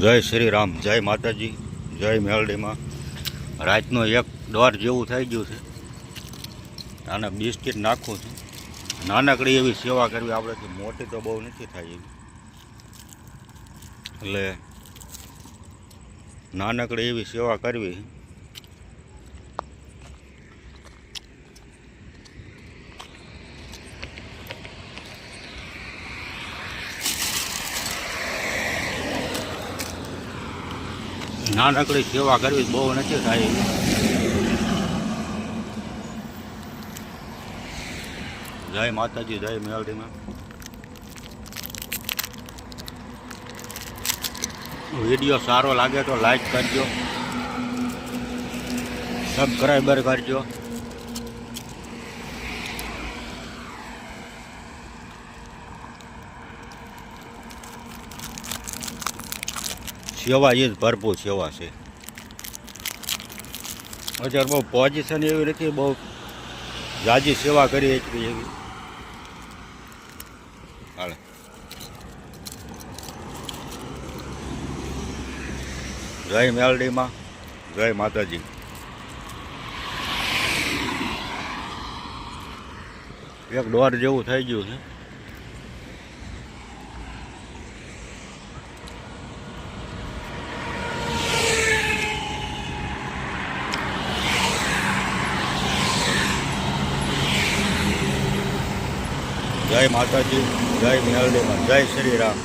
જય શ્રી રામ, જય માતાજી, જય મેલડીમાં. રાતનો 1:15 જેવું થઈ ગયું છે. આને બિસ્કિટ નાખવું છે. નાનકડી એવી સેવા કરવી આપણે, મોટી તો બહુ નથી થાય એવી, એટલે નાનકડી એવી સેવા કરવી. નાનકડી સેવા કરવી બહુ નથી થાય. જય માતાજી, જય મેલડીમાં. વિડીયો સારો લાગે તો લાઈક કરજો, સબસ્ક્રાઈબર કરજો. સેવા એ જ ભરપૂર સેવા છે. અત્યારે બહુ પોઝિશન એવી નથી, બહુ જાજી સેવા કરી એટલી એવી હાલે. જય મેલડીમાં, જય માતાજી. એક દોર જેવું થઈ ગયું છે. જય માતાજી, જય મેલડીમાં, જય શ્રી રામ.